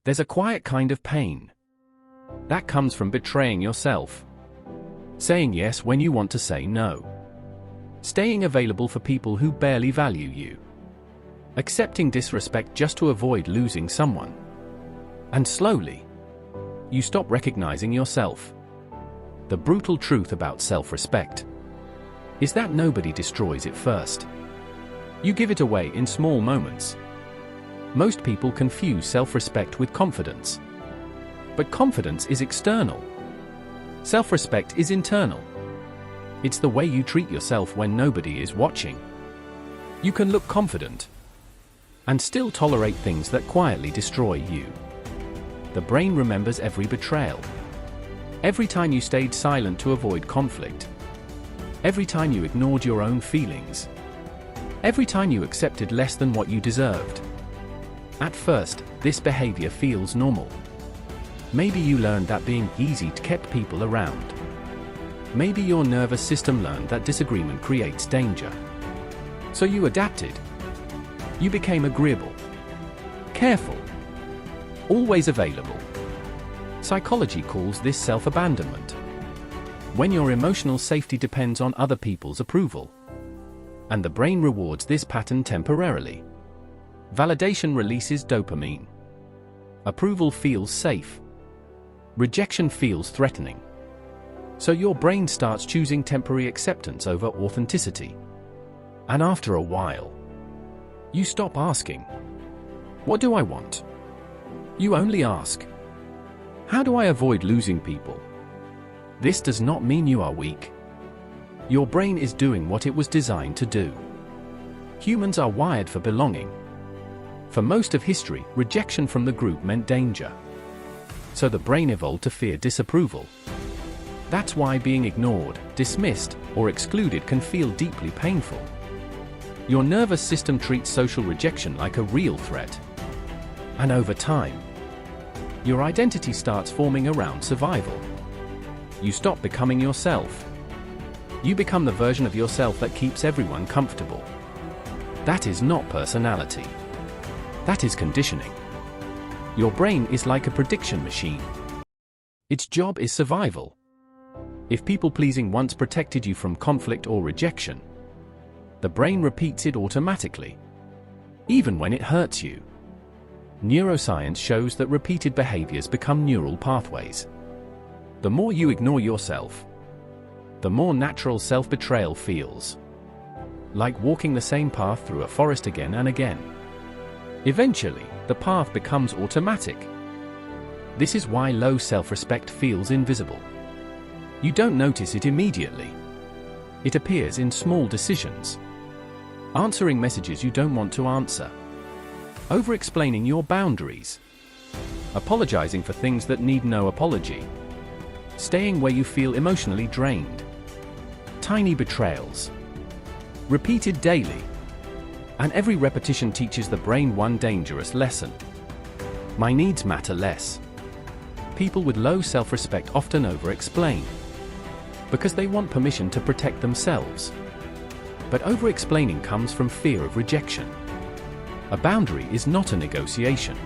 There's a quiet kind of pain that comes from betraying yourself. Saying yes when you want to say no. Staying available for people who barely value you. Accepting disrespect just to avoid losing someone. And slowly, you stop recognizing yourself. The brutal truth about self-respect is that nobody destroys it first. You give it away in small moments. Most people confuse self-respect with confidence. But confidence is external. Self-respect is internal. It's the way you treat yourself when nobody is watching. You can look confident and still tolerate things that quietly destroy you. The brain remembers every betrayal. Every time you stayed silent to avoid conflict. Every time you ignored your own feelings. Every time you accepted less than what you deserved. At first, this behavior feels normal. Maybe you learned that being easy kept people around. Maybe your nervous system learned that disagreement creates danger. So you adapted. You became agreeable, careful, always available. Psychology calls this self-abandonment. When your emotional safety depends on other people's approval. And the brain rewards this pattern temporarily. Validation releases dopamine. Approval feels safe. Rejection feels threatening. So your brain starts choosing temporary acceptance over authenticity. And after a while, you stop asking, "What do I want?" You only ask, "How do I avoid losing people?" This does not mean you are weak. Your brain is doing what it was designed to do. Humans are wired for belonging. For most of history, rejection from the group meant danger. So the brain evolved to fear disapproval. That's why being ignored, dismissed, or excluded can feel deeply painful. Your nervous system treats social rejection like a real threat. And over time, your identity starts forming around survival. You stop becoming yourself. You become the version of yourself that keeps everyone comfortable. That is not personality. That is conditioning. Your brain is like a prediction machine. Its job is survival. If people-pleasing once protected you from conflict or rejection, the brain repeats it automatically, even when it hurts you. Neuroscience shows that repeated behaviors become neural pathways. The more you ignore yourself, the more natural self-betrayal feels. Like walking the same path through a forest again and again. Eventually, the path becomes automatic. This is why low self-respect feels invisible. You don't notice it immediately. It appears in small decisions. Answering messages you don't want to answer. Overexplaining your boundaries. Apologizing for things that need no apology. Staying where you feel emotionally drained. Tiny betrayals. Repeated daily. And every repetition teaches the brain one dangerous lesson. My needs matter less. People with low self-respect often over-explain because they want permission to protect themselves. But over-explaining comes from fear of rejection. A boundary is not a negotiation.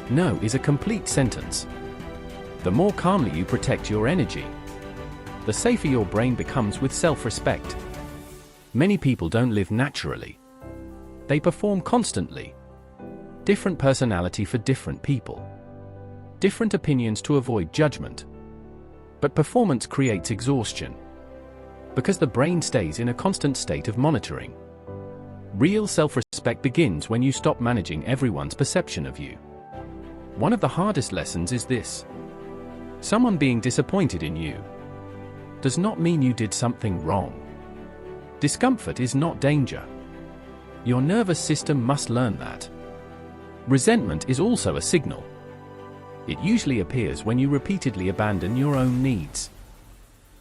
No is a complete sentence. The more calmly you protect your energy, the safer your brain becomes with self-respect. Many people don't live naturally. They perform constantly. Different personality for different people. Different opinions to avoid judgment. But performance creates exhaustion. Because the brain stays in a constant state of monitoring. Real self-respect begins when you stop managing everyone's perception of you. One of the hardest lessons is this. Someone being disappointed in you does not mean you did something wrong. Discomfort is not danger. Your nervous system must learn that. Resentment is also a signal. It usually appears when you repeatedly abandon your own needs.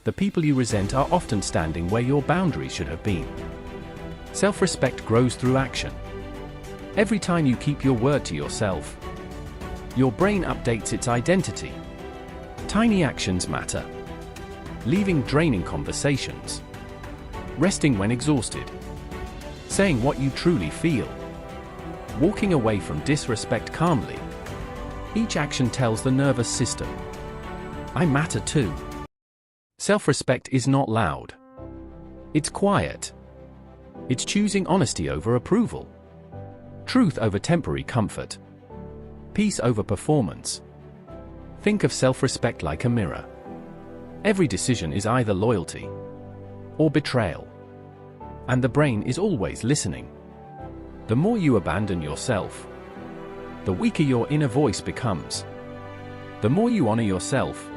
The people you resent are often standing where your boundaries should have been. Self-respect grows through action. Every time you keep your word to yourself, your brain updates its identity. Tiny actions matter. Leaving draining conversations. Resting when exhausted. Saying what you truly feel. Walking away from disrespect calmly. Each action tells the nervous system, I matter too. Self-respect is not loud. It's quiet. It's choosing honesty over approval, truth over temporary comfort, peace over performance. Think of self-respect like a mirror. Every decision is either loyalty or betrayal. And the brain is always listening. The more you abandon yourself, the weaker your inner voice becomes. The more you honor yourself,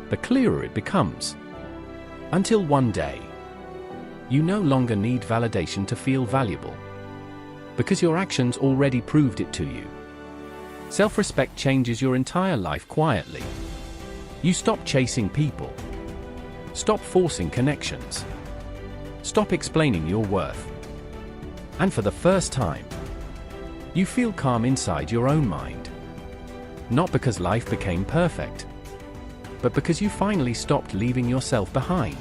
the clearer it becomes. Until one day, you no longer need validation to feel valuable, because your actions already proved it to you. Self-respect changes your entire life quietly. You stop chasing people. Stop forcing connections. Stop explaining your worth. And for the first time, you feel calm inside your own mind. Not because life became perfect, but because you finally stopped leaving yourself behind.